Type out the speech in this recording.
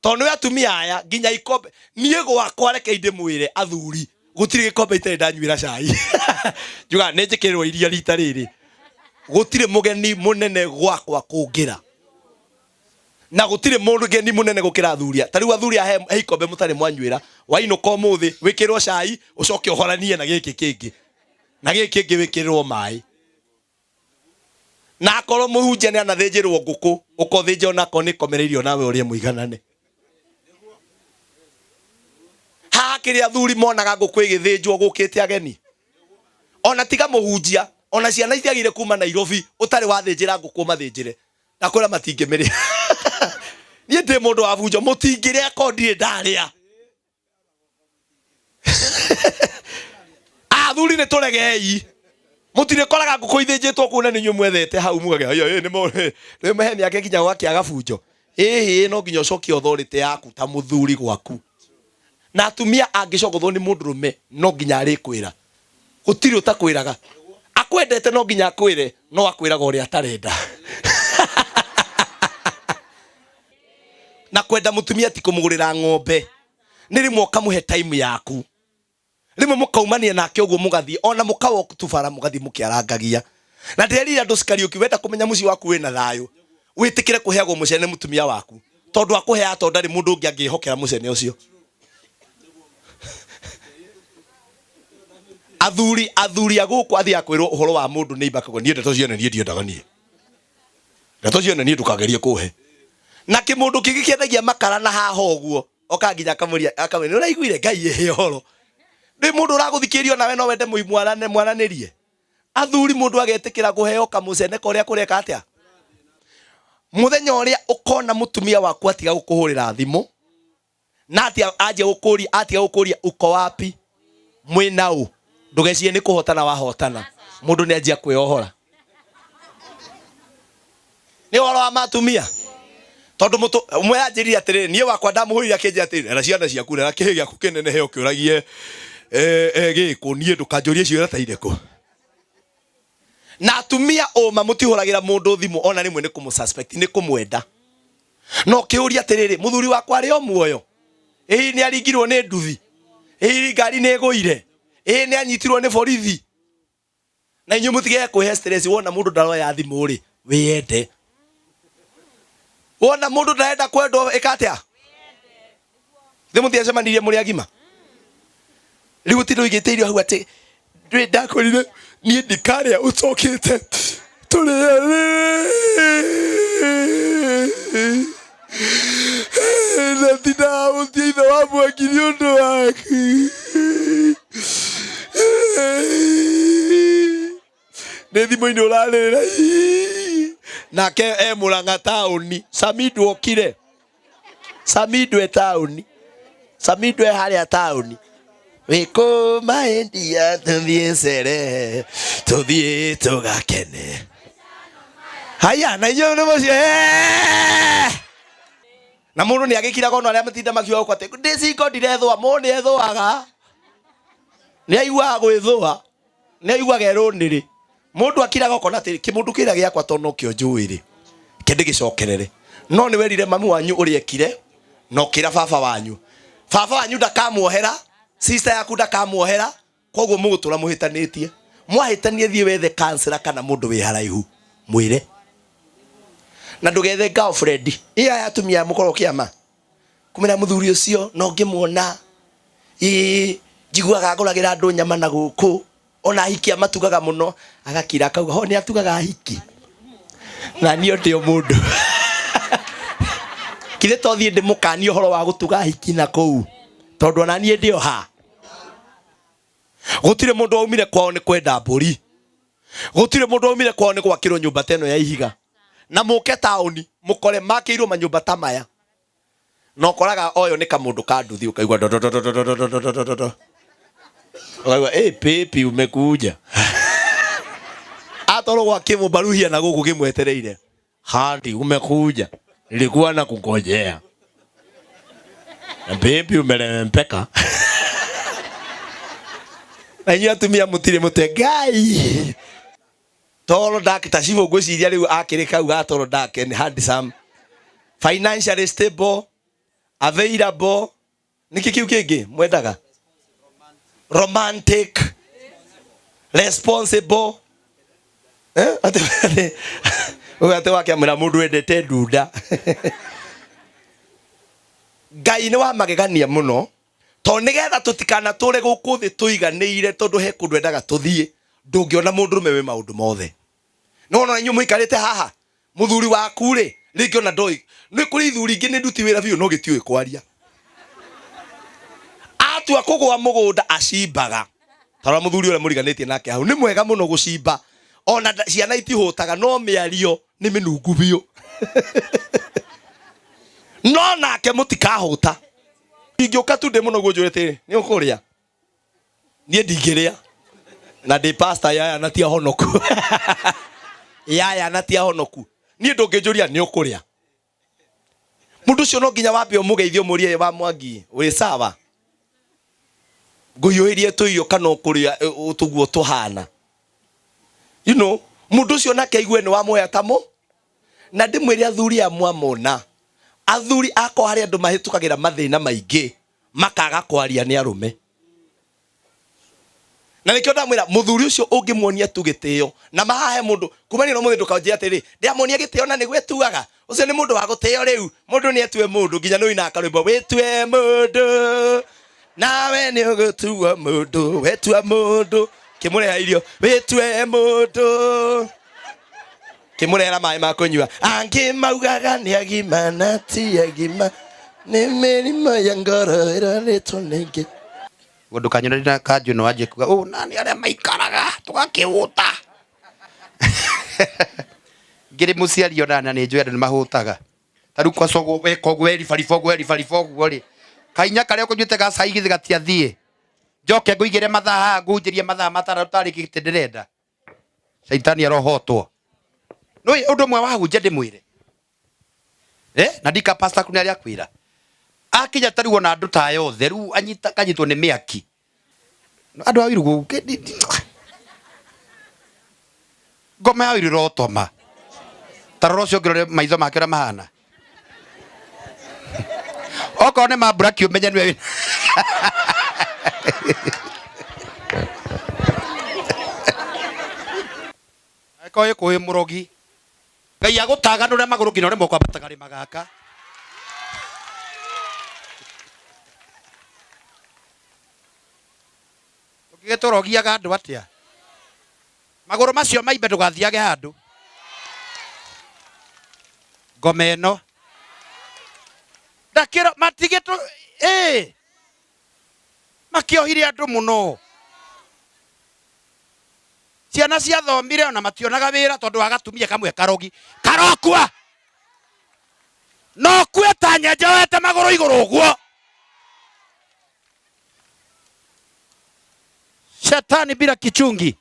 Tono ya tumia aya nginya ikombe nie gwakwa reke inde mwire athuri gutire gikombe itare ndanyuira cai juga ne njikirwo iria rita riri gutire mugeni munene gwakwa kungira na gutire mugeni munene gukira athuria tariu athuria he ikombe mutare mwanyuira wainuka muthi wikirwo cai ucoke uhoranie na giki kingi wikirwo mai na akoro muhunjia ni anathinjirwo nguku ukothinja onako ni komereirio nawe uria muiganane hakiri athuri monaga nguku igithinjwo gukite ageni ona tiga muhunjia ona ciana ithiagire kuma Nairobi utari wathinjira nguku mathinjire na kwira matingimiri nie ndi mundu wabunjo mutingire akondire ndaria athuri ni turegei mutire koraga nguku ithinjitwo kuna ninyu mwethete hau mugage ni maheni yake kinya gwakiaga bunjo no nginya ucokie authority yaku ta muthuri gwaku na atumia angicogothwo ni mundurume no nginya arikwira gutiri utakwiraga akwendete no nginya akwire no akwiraga uri atarenda na kwenda mutumia ti kumugurira ng'ombe ni rimwe kamuhe time yaku rimwe mukaumania nake uguo mugathie ona mukawo kutubara mugathie mukiarangagia na ndirira ndusikariuki wenda kumenya muci waku wina thayo witikire kuheagwo mucene mutumia waku tondu akuhea tondu ndari mundu ungi angihokera mucene ucio athuri aguku athia akwirwo uhoro wa mundu ni ibakago nie ndeto cione nie ndiendaga nie ndeto cione nie ndukagerie kuhe na kimundu kigi kiendagia makara na haha uguo okanginya akamuria akamenya uraiguire ngai ehoro ndi mundu uraguthikirio nawe no wende mwananirie athuri mundu agetikira kuheo kamucene koria kureka atia muthenya uria ukona mutumia waku atiga gukuhurira thimu na atia aje gukuria atiga gukuria uko wapi mwinau ndugecie ni kuhotana wahotana mundu ni anjia kwiohora ni horo wa matumia tondu mutu umwe anjiri atire nie wakwa ndamuhurira kinje atire na ciana ciaku na kihe giaku kinene he ukiuragie giku nie ndukanjurie ciira ta ireko na atumia oma mutihuragira mundu thimu ona rimwe ni kumususpect ni kumwenda no kiuria atiriri muthuri wakwa ari o muoyo ni aringirwo ni nduthi ngari ni guire ni anyitirwo ni borithi na inyu mutige kuhe stress wona mundu ndaroya thimu ri wiyende wona mundu ndaenda kwendo ikatia thimu thiacemanirie muri agima riu tindo igiteirio hau ati ndwi ndakorire nie ndikaria ucokete turi na tina uthithe wa mwakiri undu waku ni thimu-ini urarira nake Murang'a tauni Samidu okire Samidu tauni Samidu haria tauni wiko maendia tuthie cere tuthie tugakene haya na inyo ni mucio na mundu ni agikiraga ono aria matinda makiuga kwate ndiciko ndirethwa mone ethwaga ni aigua gwithwa ni aigua geruniri mundu akiraga okona atiri kimundu kira giakwa tono kio njuiri kindi gicokerere no ni werire mami wanyu uri ekire no kira baba wanyu ndakamuohera sister yaku ndakamuohera koguo mugutura muhitanitie mwahitanie thie wethe counselor kana mundu wi haraihu mwire na ndugethe girlfriend iya yatumia mukoro kiama kumira muthuri ucio no ngimuona njiguaga aguragira andu nyama na guku ona hiki amatugaga muno agakira akauga ho ni atugaga hiki na nio ndio mundu kire tothie ndi mukani uhoro wa gutuga hiki na kou tondu ona nie ndio ha gutire mundu aumire kwao ni kwenda mburi gutire mundu aumire kwao ni gwakirwo nyumba teno ya ihiga na muke tauni mukore makirwo manyumba ta maya no koraga oyo ni kamundu ka nduthi ukaigwa Waiwa pepi umekuja atoro kwa kimu baruhia na guku kimwetereire hadi umekuja nilikuwa na kungojea na pepi umelempeka na nyi atumia mutire mutegai toro dak tashivo gwiciria riu akirika u atoro dak ni handsome financially stable available, niki kiu kingi mwendaga romantic, responsible, ate wakiamwira mundu endete ndunda. Ngai ni wa magegania muno to nigetha tutikana tule guku thi tuiganire tondu he kundu endaga tuthie ndungiona mundu rume we maundu mothe. No inyu muikarite haha muthuri waku ri ringiona ndoi ni kuri ithuri ingi ni nduti wira biu no gitiui kwaria. Atua kugwa mugunda acimbaga tara muthuri ule muriganitie nake hau ni mwega muno gucimba ona ciana itihutaga no miario ni minungu biu. No nake mutikahuta ingioka tu de muno gunjurite ni ukuria nie ndingiria na de pastor yaya natia honoku. Yaya natia honoku nie ndungijuria ni ukuria mundu cio no nginya wambe umugeithio murie wa Mwangi uri sawa nguyoirie tuiyo kana ukuria utuguo tuhana you know mundu cio nake igwe ni wa moya tamo na ndimwire athuri amwamona athuri ako hari andu mahitukagira mathina maingi makaga kwaria ni arume na nikio ndamwira muthuri ucio ungimuonia tu gitio na mahahe mundu kumani no muthindu kaunjia atiri ndiamuonia gitio na nigwe tuaga ucio ni mundu wa guteo riu mundu ni etue mundu nginya no ina akarwimbo witue mundu nawe ni ugutua mundu wetua mundu kimureha irio witue mundu kimurera mai ma kunyua angi maugaga ni agima na ti agima ni mirimo ya ngoro iraretwo ningi gundu kanyona kanju no aje kuga nani aria maikaraga tugakihuta ngiri muciari ona ni njwe andu ni mahutaga taru kwa sogo we kogweri farifogo ri kainya karia kunyute ga caigithi gatiathie njoke nguigire mathaa ngunjirie mathaa matara tariki tindirenda shaitani arohotwo no undu mwe wa hunje ndimwire na ndika pastor kunari akwira akinya tari wona andu ta yothe ru anyita kanyitwo ni miaki andu awirugo ngoma ya wiriro toma taroro cio ngirore maitho make ora mahana okone ma black umenya niwe akoye kuhe murogi ngai agutaga ndure maguru kinore moko abatagari magaka ugigetorogiaga andu atia maguru macio maimbe ndugathiage handu ngome ino ndakira matigeto makiohire andu muno ciana cia thomire ona mationaga wira tondu agatumia kamwe karogi karokwa no kweta nyenjewete maguru iguru guo shetani bila kichungi